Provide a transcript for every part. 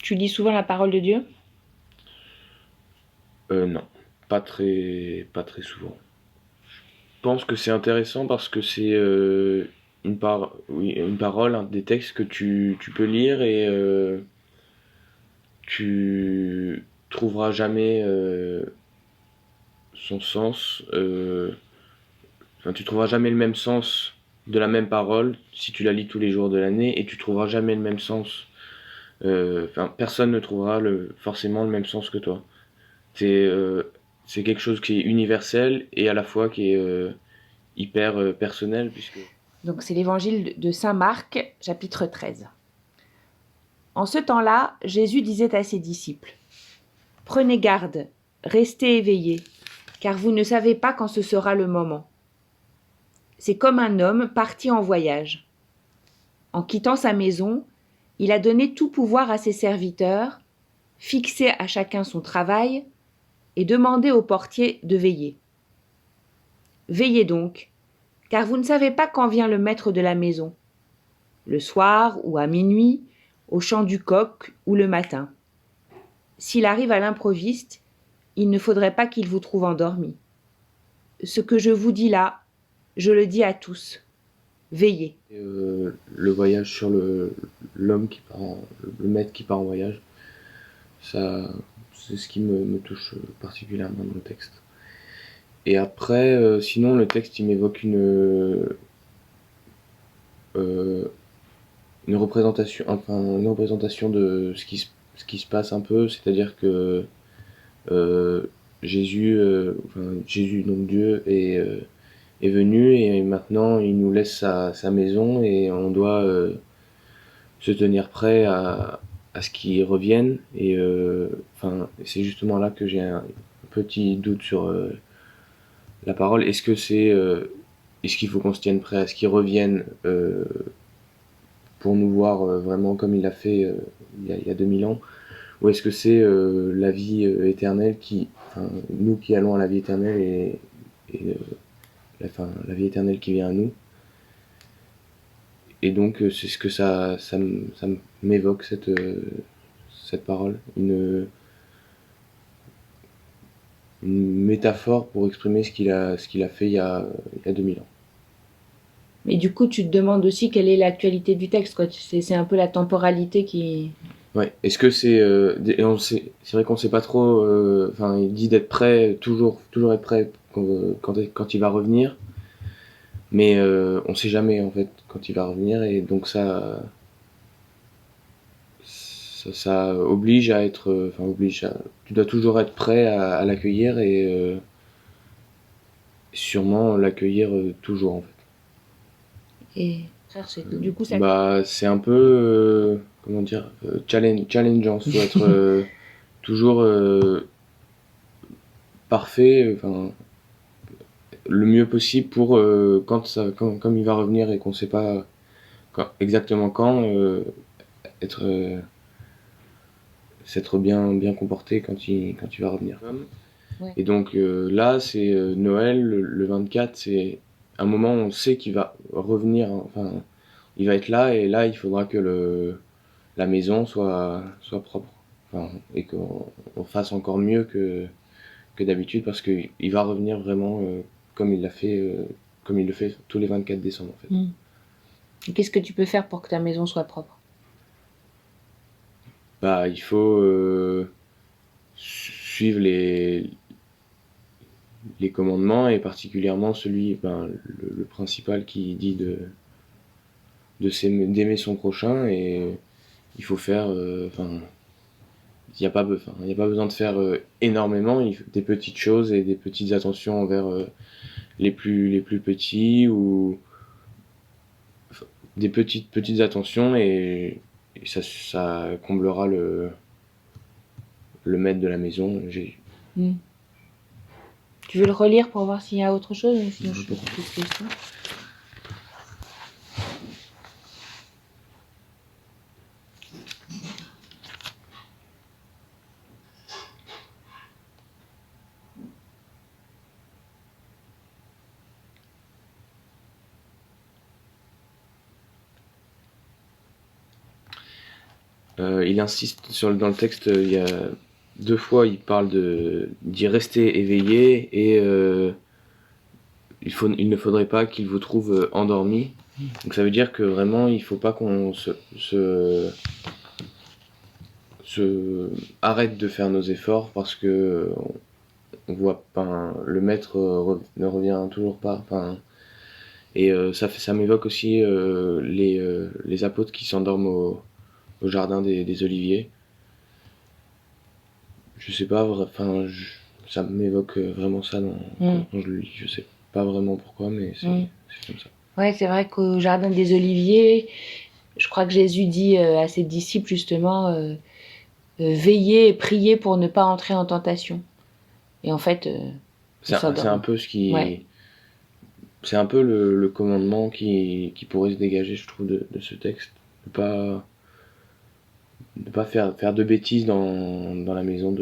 Tu lis souvent la parole de Dieu? Non, pas très souvent. Je pense que c'est intéressant parce que c'est oui, une parole, des textes que tu peux lire et tu trouveras jamais son sens. Enfin, tu trouveras jamais le même sens de la même parole si tu la lis tous les jours de l'année et tu trouveras jamais le même sens. Enfin, personne ne trouvera forcément le même sens que toi. C'est c'est quelque chose qui est universel et à la fois qui est hyper personnel puisque Donc c'est l'évangile de Saint Marc, chapitre 13. En ce temps-là, Jésus disait à ses disciples, prenez garde, restez éveillés, car vous ne savez pas quand ce sera le moment. C'est comme un homme parti en voyage. En quittant sa maison, il a donné tout pouvoir à ses serviteurs, fixé à chacun son travail et demandé au portier de veiller. Veillez donc, car vous ne savez pas quand vient le maître de la maison, le soir ou à minuit, au chant du coq ou le matin. S'il arrive à l'improviste, il ne faudrait pas qu'il vous trouve endormi. Ce que je vous dis là, je le dis à tous. Veillez. le voyage sur l'homme qui part le maître qui part en voyage, ça c'est ce qui me touche particulièrement dans le texte. Et après, sinon le texte il m'évoque euh, une représentation de ce qui se passe un peu, c'est-à-dire que euh, Jésus donc Dieu est venu et maintenant il nous laisse sa maison et on doit se tenir prêt à ce qu'il revienne et c'est justement là que j'ai un petit doute sur la parole. Est-ce qu'il faut qu'on se tienne prêt à ce qu'il revienne pour nous voir vraiment comme il l'a fait il y a 2000 ans, ou est-ce que c'est la vie éternelle nous qui allons à la vie éternelle et la vie éternelle qui vient à nous. Et donc c'est ce que ça m'évoque cette parole, une métaphore pour exprimer ce qu'il a fait il y a 2000 ans. Mais du coup, tu te demandes aussi quelle est l'actualité du texte, quoi. C'est un peu la temporalité qui... Ouais. Est-ce que c'est vrai qu'on sait pas trop. Enfin, il dit d'être prêt, toujours être prêt quand il va revenir, mais on sait jamais en fait quand il va revenir et donc ça oblige à être, tu dois toujours être prêt à l'accueillir et sûrement l'accueillir toujours en fait. Et frère, du coup, ça... Bah, c'est un peu, comment dire, challengeant. Il faut être toujours parfait, le mieux possible pour comme il va revenir et qu'on sait pas exactement quand, être s'être bien comporté quand il va revenir. Ouais. Et donc là, c'est Noël, le 24, c'est un moment où on sait qu'il va revenir, hein. Enfin, il va être là et là, il faudra que la maison soit propre. Enfin, et qu'on fasse encore mieux que d'habitude parce qu'il va revenir vraiment comme il l'a fait, comme il le fait tous les 24 décembre en fait. Mm. Et qu'est-ce que tu peux faire pour que ta maison soit propre? Bah, il faut suivre les commandements et particulièrement le principal qui dit d'aimer son prochain et il faut faire, il n'y a pas besoin de faire énormément, des petites choses et des petites attentions envers les plus petits ou des petites attentions et ça comblera le maître de la maison, Jésus. Mm. Tu veux le relire pour voir s'il y a autre chose? Sinon, je pose plus de questions. Il insiste dans le texte, il y a 2 fois, il parle d'y rester éveillé et il ne faudrait pas qu'il vous trouve endormi. Donc ça veut dire que vraiment, il faut pas qu'on se arrête de faire nos efforts parce que on voit pas le maître ne revient toujours pas. Enfin, et ça m'évoque aussi les apôtres qui s'endorment au jardin des Oliviers. Je sais pas, enfin, ça m'évoque vraiment ça quand je le lis. Je sais pas vraiment pourquoi, mais c'est comme ça. Ouais, c'est vrai qu'au Jardin des Oliviers, je crois que Jésus dit à ses disciples justement veillez et priez pour ne pas entrer en tentation. Et en fait, C'est un peu ce qui. Ouais. C'est un peu le commandement qui pourrait se dégager, je trouve, de ce texte. Ne pas faire de bêtises dans la maison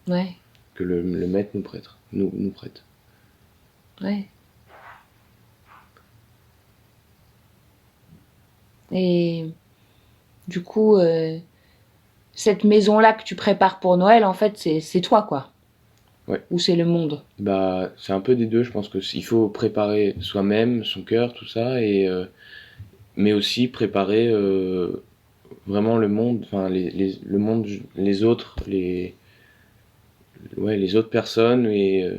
Ouais. que le maître nous prête. Ouais. Et du coup, cette maison-là que tu prépares pour Noël, en fait, c'est toi, quoi. Ouais. Ou c'est le monde. Bah, c'est un peu des deux. Je pense qu'il faut préparer soi-même, son cœur, tout ça, mais aussi préparer vraiment le monde, enfin le monde, les autres, les autres personnes et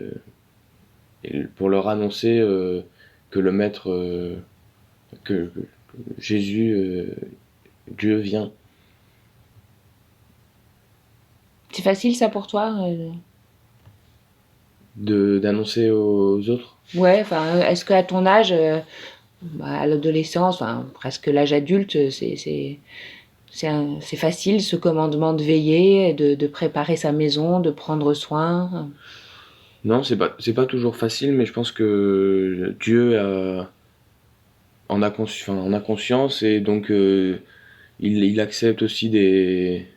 pour leur annoncer que le maître, que Jésus, Dieu vient. C'est facile ça pour toi D'annoncer aux autres. Ouais, enfin, est-ce qu'à ton âge, à l'adolescence, enfin, presque l'âge adulte, c'est facile ce commandement de veiller, de préparer sa maison, de prendre soin. Non, c'est pas toujours facile, mais je pense que Dieu en a conscience et donc il accepte aussi des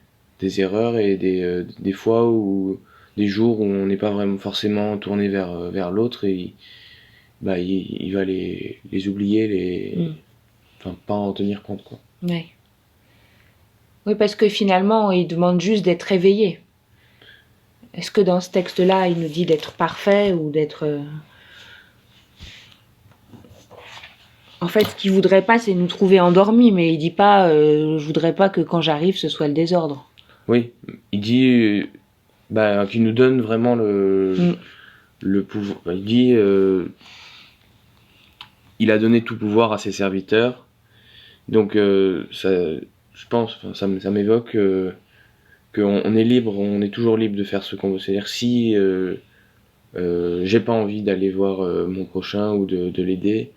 erreurs et des fois où des jours où on n'est pas vraiment forcément tourné vers l'autre et il va les oublier, enfin pas en tenir compte quoi. Ouais. Oui, parce que finalement, il demande juste d'être éveillé. Est-ce que dans ce texte-là, il nous dit d'être parfait ou d'être... En fait, ce qu'il voudrait pas, c'est nous trouver endormis, mais il dit pas je voudrais pas que quand j'arrive, ce soit le désordre. Oui, il dit qu'il nous donne vraiment le pouvoir. Il dit il a donné tout pouvoir à ses serviteurs. Donc je pense, ça m'évoque qu'on est libre, on est toujours libre de faire ce qu'on veut. C'est-à-dire si j'ai pas envie d'aller voir mon prochain ou de l'aider,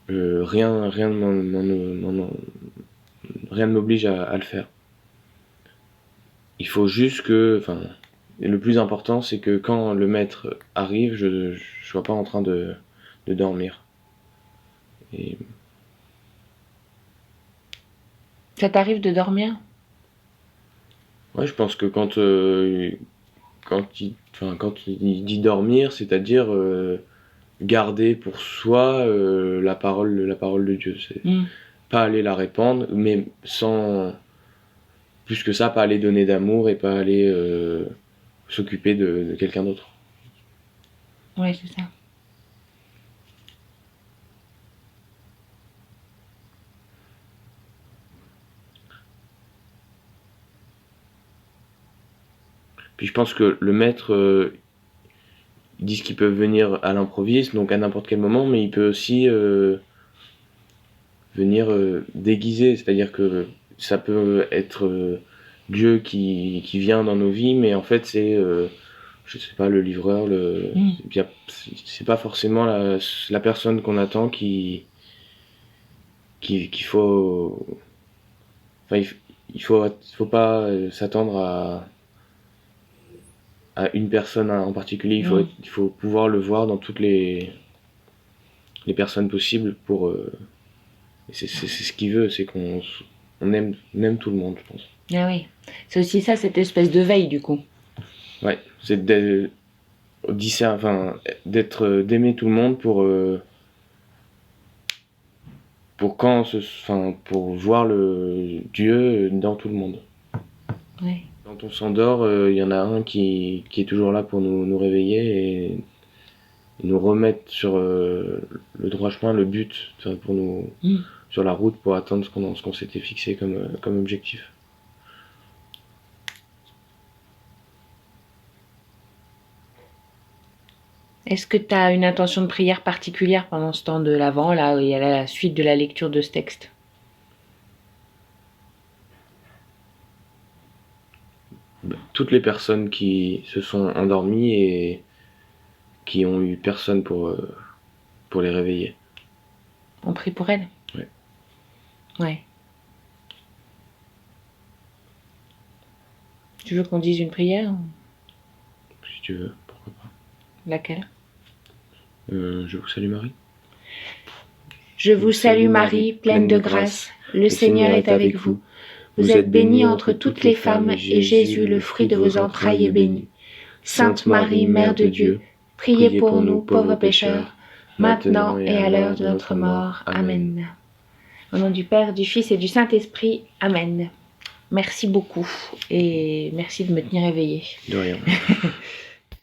rien ne m'oblige à le faire. Il faut juste que, enfin, le plus important, c'est que quand le maître arrive, je sois pas en train de dormir. Et Ça t'arrive de dormir? ouais, je pense que quand il dit dormir, c'est-à-dire garder pour soi la parole de Dieu. C'est pas aller la répandre, mais sans plus que ça, pas aller donner d'amour et pas aller s'occuper de quelqu'un d'autre. Oui, c'est ça. Puis je pense que le maître, ils disent qu'ils peuvent venir à l'improviste, donc à n'importe quel moment, mais il peut aussi venir déguisé, c'est-à-dire que ça peut être Dieu qui vient dans nos vies, mais en fait c'est, je sais pas, le livreur, c'est pas forcément la personne qu'on attend qu'il faut, enfin faut pas s'attendre à une personne en particulier, il faut pouvoir le voir dans toutes les personnes possibles pour c'est ce qu'il veut, c'est qu'on aime tout le monde, je pense. Ah oui. C'est aussi ça, cette espèce de veille, du coup. Ouais, c'est d'aimer tout le monde pour pour voir le Dieu dans tout le monde. Ouais. Quand on s'endort, il y en a un qui est toujours là pour nous réveiller et nous remettre sur le droit chemin, le but, pour nous sur la route pour atteindre ce qu'on s'était fixé comme objectif. Est-ce que tu as une intention de prière particulière pendant ce temps de l'Avent, là, où il y a la suite de la lecture de ce texte? Toutes les personnes qui se sont endormies et qui ont eu personne pour les réveiller. On prie pour elles? Ouais. Ouais. Tu veux qu'on dise une prière? Si tu veux, pourquoi pas. Laquelle? Je vous salue Marie. Je vous salue Marie, pleine de grâce, le Seigneur est avec vous. Vous êtes bénie entre toutes les femmes, et Jésus, le fruit de vos entrailles, est béni. Sainte Marie, Mère de Dieu, priez pour nous pauvres pécheurs, maintenant et à l'heure de notre mort. Amen. Au nom du Père, du Fils et du Saint-Esprit. Amen. Merci beaucoup et merci de me tenir éveillée. De rien.